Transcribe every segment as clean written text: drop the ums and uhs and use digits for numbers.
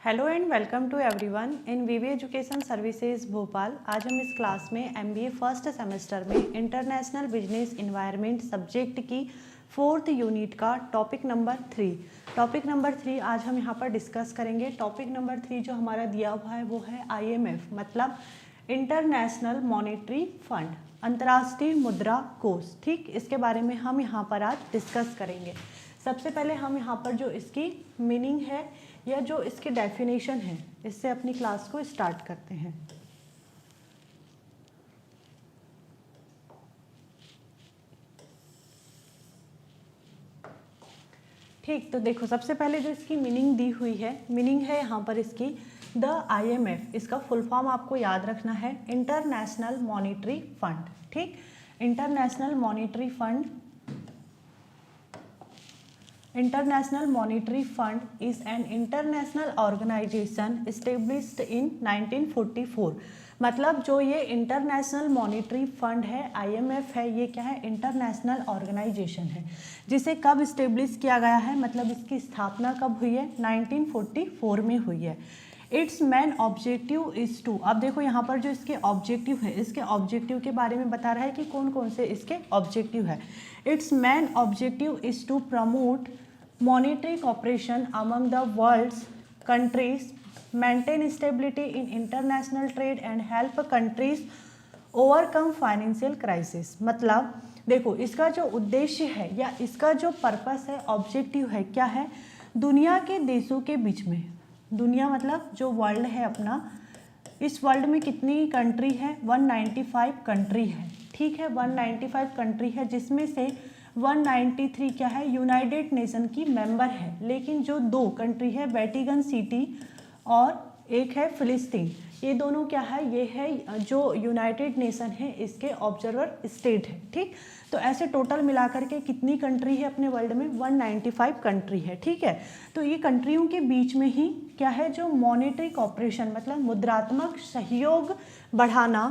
Hello and welcome to everyone in VV education services Bhopal. आज हम इस क्लास में एमबीए फर्स्ट सेमेस्टर में इंटरनेशनल बिजनेस एनवायरनमेंट सब्जेक्ट की 4th यूनिट का टॉपिक नंबर 3 आज हम यहाँ पर डिस्कस करेंगे। टॉपिक नंबर 3 जो हमारा दिया हुआ है वो है आईएमएफ मतलब इंटरनेशनल मॉनेटरी फंड, अंतर्राष्ट्रीय मुद्रा कोष। ठीक, इसके बारे में हम यहाँ पर आज डिस्कस करेंगे। सबसे पहले हम यहाँ पर जो इसकी मीनिंग है या जो इसकी डेफिनेशन है, इससे अपनी क्लास को स्टार्ट करते हैं। ठीक, तो देखो सबसे पहले जो इसकी मीनिंग दी हुई है, मीनिंग है यहाँ पर इसकी द आईएमएफ। इसका फुल फॉर्म आपको याद रखना है, इंटरनेशनल मॉनेटरी फंड। ठीक, international monetary fund, International Monetary Fund is an international organization established in 1944। मतलब जो ये इंटरनेशनल मॉनेटरी फंड है, आईएमएफ है, ये क्या है? इंटरनेशनल ऑर्गेनाइजेशन है जिसे कब इस्टेब्लिश किया गया है, मतलब इसकी स्थापना कब हुई है? 1944 में हुई है। Its main objective is to, अब देखो यहाँ पर जो इसके ऑब्जेक्टिव है, इसके ऑब्जेक्टिव के बारे में बता रहा है कि कौन कौन से इसके ऑब्जेक्टिव है। Its main objective is to promote monetary cooperation among the world's countries, maintain stability in international trade and help countries overcome financial crisis। मतलब देखो इसका जो उद्देश्य है या इसका जो पर्पस है, ऑब्जेक्टिव है, क्या है? दुनिया के देशों के बीच में, दुनिया मतलब जो वर्ल्ड है अपना, इस वर्ल्ड में कितनी कंट्री है? 195 कंट्री है। ठीक है, 195 कंट्री है जिसमें से 193 क्या है? यूनाइटेड नेशन की मेंबर है। लेकिन जो 2 कंट्री है, वेटिकन सिटी और एक है फिलिस्तीन, ये दोनों क्या है? ये है जो यूनाइटेड नेशन है इसके ऑब्जर्वर स्टेट है। ठीक, तो ऐसे टोटल मिलाकर के कितनी कंट्री है अपने वर्ल्ड में? 195 कंट्री है। ठीक है, तो ये कंट्रियों के बीच में ही क्या है? जो मॉनेटरी कॉपरेशन मतलब मुद्रात्मक सहयोग बढ़ाना,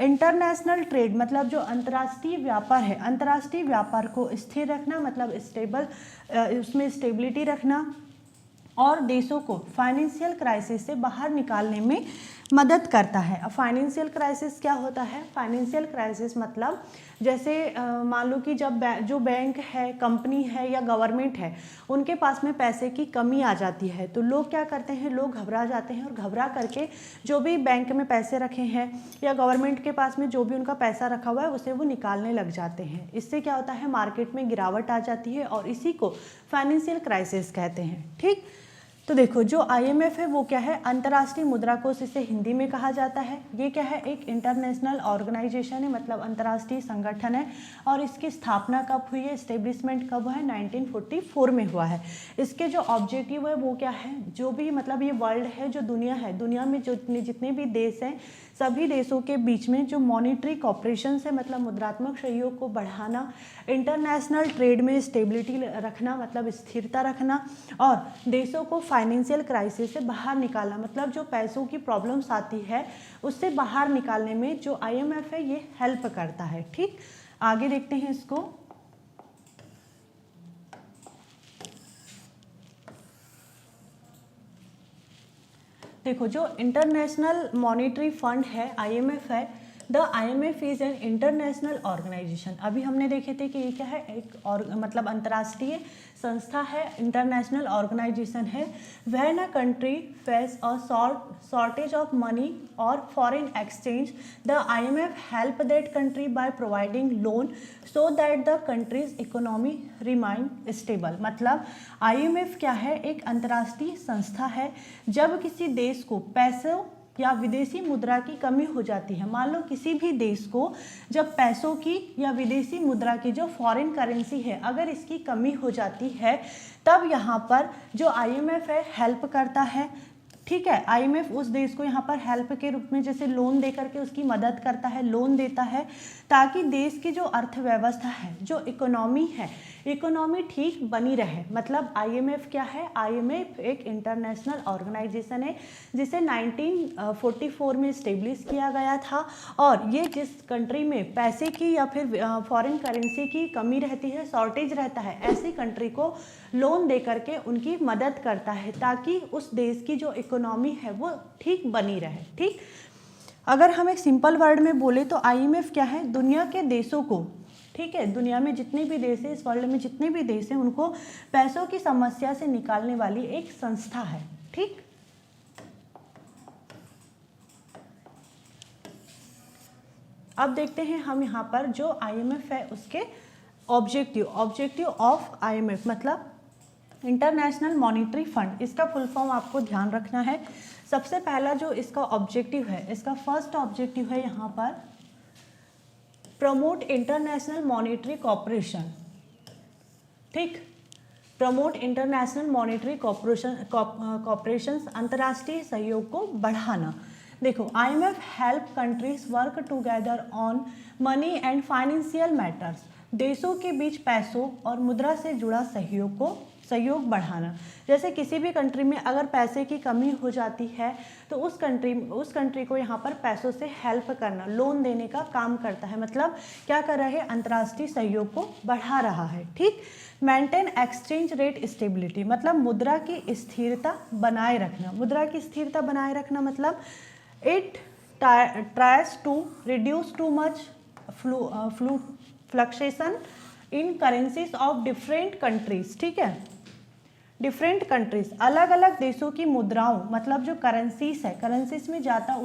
इंटरनेशनल ट्रेड मतलब जो अंतर्राष्ट्रीय व्यापार है, अंतर्राष्ट्रीय व्यापार को स्थिर रखना मतलब स्टेबल, उसमें स्टेबिलिटी रखना, और देशों को फाइनेंशियल क्राइसिस से बाहर निकालने में मदद करता है। अब फाइनेंशियल क्राइसिस क्या होता है? फाइनेंशियल क्राइसिस मतलब जैसे मान लो कि जब जो बैंक है, कंपनी है या गवर्नमेंट है, उनके पास में पैसे की कमी आ जाती है तो लोग क्या करते हैं? लोग घबरा जाते हैं और घबरा करके जो भी बैंक में पैसे रखे हैं या गवर्नमेंट के पास में जो भी उनका पैसा रखा हुआ है उसे वो निकालने लग जाते हैं। इससे क्या होता है? मार्केट में गिरावट आ जाती है और इसी को फाइनेंशियल क्राइसिस कहते हैं। ठीक, तो देखो जो आईएमएफ है वो क्या है? अंतर्राष्ट्रीय मुद्रा कोष इसे हिंदी में कहा जाता है। ये क्या है? एक इंटरनेशनल ऑर्गेनाइजेशन है मतलब अंतर्राष्ट्रीय संगठन है। और इसकी स्थापना कब हुई है? एस्टेब्लिशमेंट कब हुआ है? 1944 में हुआ है। इसके जो ऑब्जेक्टिव है वो क्या है? जो भी मतलब ये वर्ल्ड है, जो दुनिया है, दुनिया में जो जितने भी देश हैं, सभी देशों के बीच में जो मॉनेटरी कॉपरेशन है मतलब मुद्रात्मक सहयोग को बढ़ाना, इंटरनेशनल ट्रेड में स्टेबिलिटी रखना मतलब स्थिरता रखना, और देशों को फाइनेंशियल क्राइसिस से बाहर निकालना मतलब जो पैसों की प्रॉब्लम्स आती है उससे बाहर निकालने में जो आईएमएफ है ये हेल्प करता है। ठीक, आगे देखते हैं इसको। देखो जो इंटरनेशनल मॉनेटरी फंड है, आईएमएफ है, the IMF is an international organisation. अभी हमने देखे थे कि ये क्या है? एक और मतलब अंतर्राष्ट्रीय संस्था है, इंटरनेशनल ऑर्गेनाइजेशन है। When a country face a shortage of money or foreign exchange, the IMF help that country by providing loan so that the country's economy remain stable. मतलब आईएमएफ क्या है? एक अंतर्राष्ट्रीय संस्था है। जब किसी देश को पैसों या विदेशी मुद्रा की कमी हो जाती है, मान लो किसी भी देश को जब पैसों की या विदेशी मुद्रा की जो फॉरेन करेंसी है अगर इसकी कमी हो जाती है, तब यहाँ पर जो आईएमएफ है हेल्प करता है। ठीक है। आईएमएफ उस देश को यहाँ पर हेल्प के रूप में जैसे लोन दे करके उसकी मदद करता है, लोन देता है, ताकि देश की जो अर्थव्यवस्था है, जो इकोनॉमी है, इकोनॉमी ठीक बनी रहे। मतलब आईएमएफ क्या है? आईएमएफ एक इंटरनेशनल ऑर्गेनाइजेशन है जिसे 1944 में इस्टेब्लिश किया गया था, और ये जिस कंट्री में पैसे की या फिर फॉरेन करेंसी की कमी रहती है, शॉर्टेज रहता है, ऐसी कंट्री को लोन दे करके उनकी मदद करता है, ताकि उस देश की जो इकोनॉमी है वो ठीक बनी रहे। ठीक, अगर हम एक सिंपल वर्ड में बोले तो आईएमएफ क्या है? दुनिया के देशों को, ठीक है, दुनिया में जितने भी देश हैं, इस वर्ल्ड में जितने भी देश हैं, उनको पैसों की समस्या से निकालने वाली एक संस्था है। ठीक, अब देखते हैं हम यहाँ पर जो आईएमएफ है उसके ऑब्जेक्टिव ऑफ आईएमएफ मतलब इंटरनेशनल मॉनिटरी फंड, इसका फुल फॉर्म आपको ध्यान रखना है। सबसे पहला जो इसका ऑब्जेक्टिव है, इसका फर्स्ट ऑब्जेक्टिव है यहाँ पर प्रमोट इंटरनेशनल मॉनिटरी कॉपरेशन। ठीक, प्रमोट इंटरनेशनल मॉनिटरी कॉपरेशन, अंतर्राष्ट्रीय सहयोग को बढ़ाना। देखो, IMF help countries work together on money and financial matters, देशों के बीच पैसों और मुद्रा से जुड़ा सहयोग बढ़ाना। जैसे किसी भी कंट्री में अगर पैसे की कमी हो जाती है तो उस कंट्री को यहाँ पर पैसों से हेल्प करना, लोन देने का काम करता है। मतलब क्या कर रहा है? अंतर्राष्ट्रीय सहयोग को बढ़ा रहा है। ठीक, मेंटेन एक्सचेंज रेट स्टेबिलिटी, मतलब मुद्रा की स्थिरता बनाए रखना। मुद्रा की स्थिरता बनाए रखना मतलब it tries to reduce too much fluctuation in currencies of different countries. ठीक है, डिफरेंट कंट्रीज, अलग अलग देशों की मुद्राओं, मतलब जो करेंसीज है, करेंसीज में ज़्यादा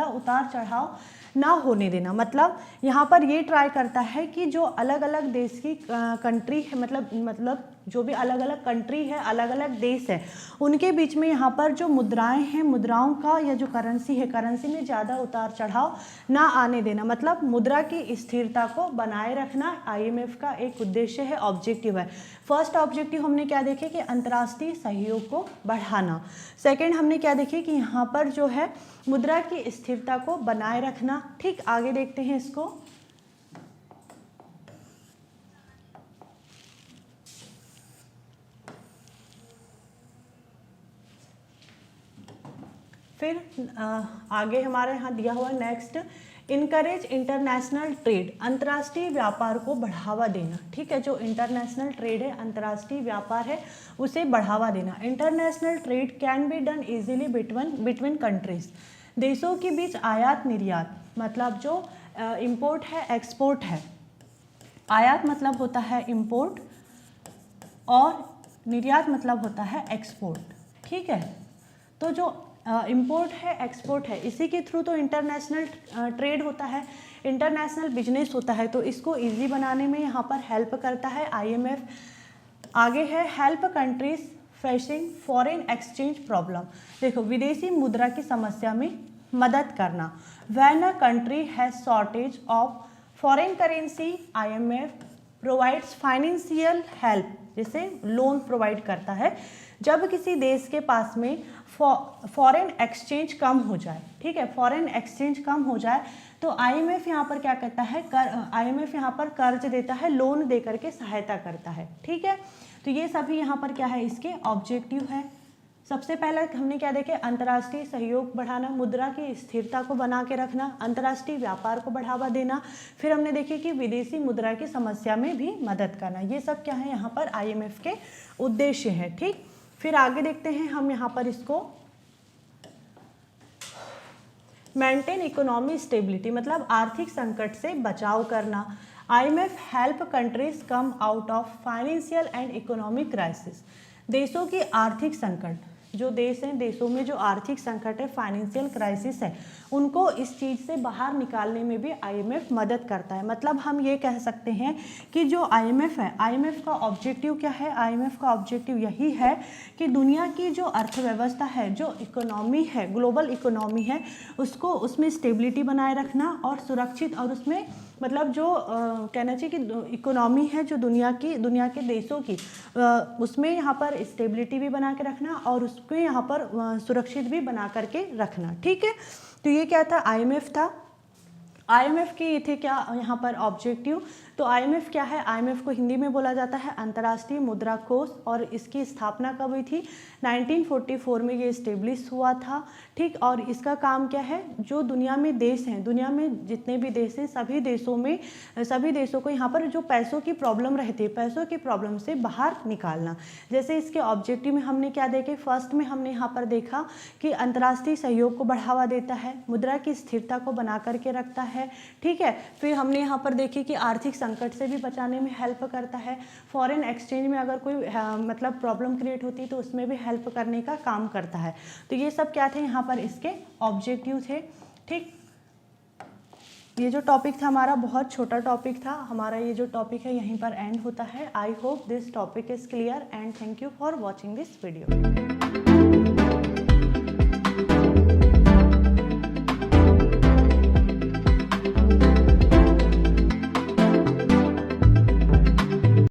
उतार चढ़ाव ना होने देना। मतलब यहाँ पर ये ट्राई करता है कि जो अलग अलग देश की कंट्री है, मतलब जो भी अलग अलग कंट्री है, अलग अलग देश है, उनके बीच में यहाँ पर जो मुद्राएं हैं, मुद्राओं का या जो करेंसी है, करेंसी में ज़्यादा उतार चढ़ाव ना आने देना। मतलब मुद्रा की स्थिरता को बनाए रखना आईएमएफ का एक उद्देश्य है, ऑब्जेक्टिव है। फर्स्ट ऑब्जेक्टिव हमने क्या देखे कि अंतर्राष्ट्रीय सहयोग को बढ़ाना। सेकेंड हमने क्या देखे कि यहाँ पर जो है मुद्रा की स्थिरता को बनाए रखना। ठीक, आगे देखते हैं इसको। फिर आगे हमारे यहाँ दिया हुआ नेक्स्ट, इनकरेज इंटरनेशनल ट्रेड, अंतर्राष्ट्रीय व्यापार को बढ़ावा देना। ठीक है, जो इंटरनेशनल ट्रेड है, अंतर्राष्ट्रीय व्यापार है, उसे बढ़ावा देना। International trade can be done easily between countries, देशों के बीच आयात निर्यात, मतलब जो इंपोर्ट है, एक्सपोर्ट है। आयात मतलब होता है इंपोर्ट और निर्यात मतलब होता है एक्सपोर्ट। ठीक है, तो जो इंपोर्ट है, एक्सपोर्ट है, इसी के थ्रू तो इंटरनेशनल ट्रेड होता है, इंटरनेशनल बिजनेस होता है, तो इसको इजी बनाने में यहाँ पर हेल्प करता है आईएमएफ। आगे है help countries facing foreign exchange problem. देखो, विदेशी मुद्रा की समस्या में मदद करना। When a country has shortage of foreign currency, IMF provides financial help, जैसे लोन प्रोवाइड करता है। जब किसी देश के पास में फॉरेन एक्सचेंज कम हो जाए, ठीक है, फॉरेन एक्सचेंज कम हो जाए, तो आईएमएफ यहाँ पर क्या करता है? आईएमएफ यहाँ पर कर्ज देता है, लोन दे करके सहायता करता है। ठीक है, तो ये सभी यहाँ पर क्या है? इसके ऑब्जेक्टिव है। सबसे पहला हमने क्या देखे? अंतर्राष्ट्रीय सहयोग बढ़ाना, मुद्रा की स्थिरता को बना के रखना, अंतर्राष्ट्रीय व्यापार को बढ़ावा देना। फिर हमने देखे कि विदेशी मुद्रा की समस्या में भी मदद करना। ये सब क्या है? यहाँ पर आईएमएफ के उद्देश्य है। ठीक, फिर आगे देखते हैं हम यहाँ पर इसको, मेंटेन इकोनॉमी स्टेबिलिटी, मतलब आर्थिक संकट से बचाव करना। IMF help countries come out of financial and economic crisis, देशों की आर्थिक संकट, जो देश हैं, देशों में जो आर्थिक संकट है, फाइनेंशियल क्राइसिस है, उनको इस चीज़ से बाहर निकालने में भी आईएमएफ मदद करता है। मतलब हम ये कह सकते हैं कि जो आईएमएफ है, आईएमएफ का ऑब्जेक्टिव क्या है? आईएमएफ का ऑब्जेक्टिव यही है कि दुनिया की जो अर्थव्यवस्था है, जो इकोनॉमी है, ग्लोबल इकोनॉमी है, उसको, उसमें स्टेबिलिटी बनाए रखना और सुरक्षित और उसमें मतलब जो कहना चाहिए कि इकोनॉमी है जो दुनिया के देशों की, उसमें यहाँ पर स्टेबिलिटी भी बना के रखना और उसको यहाँ पर सुरक्षित भी बना करके रखना। ठीक है, तो ये क्या था, आईएमएफ था। आईएमएफ के ये थे क्या यहाँ पर ऑब्जेक्टिव। तो आईएमएफ क्या है, आईएमएफ को हिंदी में बोला जाता है अंतर्राष्ट्रीय मुद्रा कोष, और इसकी स्थापना कब हुई थी, 1944 में ये इस्टेब्लिश हुआ था। ठीक, और इसका काम क्या है, जो दुनिया में देश हैं, दुनिया में जितने भी देश हैं सभी देशों को यहाँ पर जो पैसों की प्रॉब्लम रहती है, पैसों की प्रॉब्लम से बाहर निकालना। जैसे इसके ऑब्जेक्टिव में हमने क्या देखे, फर्स्ट में हमने यहाँ पर देखा कि अंतर्राष्ट्रीय सहयोग को बढ़ावा देता है, मुद्रा की स्थिरता को बना करके रखता है। ठीक है, फिर हमने यहाँ पर देखे कि आर्थिक संकट से भी बचाने में हेल्प करता है, फॉरेन एक्सचेंज में अगर कोई मतलब प्रॉब्लम क्रिएट होती है तो उसमें भी हेल्प करने का काम करता है। तो ये सब क्या थे यहाँ पर इसके ऑब्जेक्टिव थे। ठीक, ये जो टॉपिक था हमारा बहुत छोटा टॉपिक था, हमारा ये जो टॉपिक है यहीं पर एंड होता है। I hope this topic is clear and thank you for watching this video.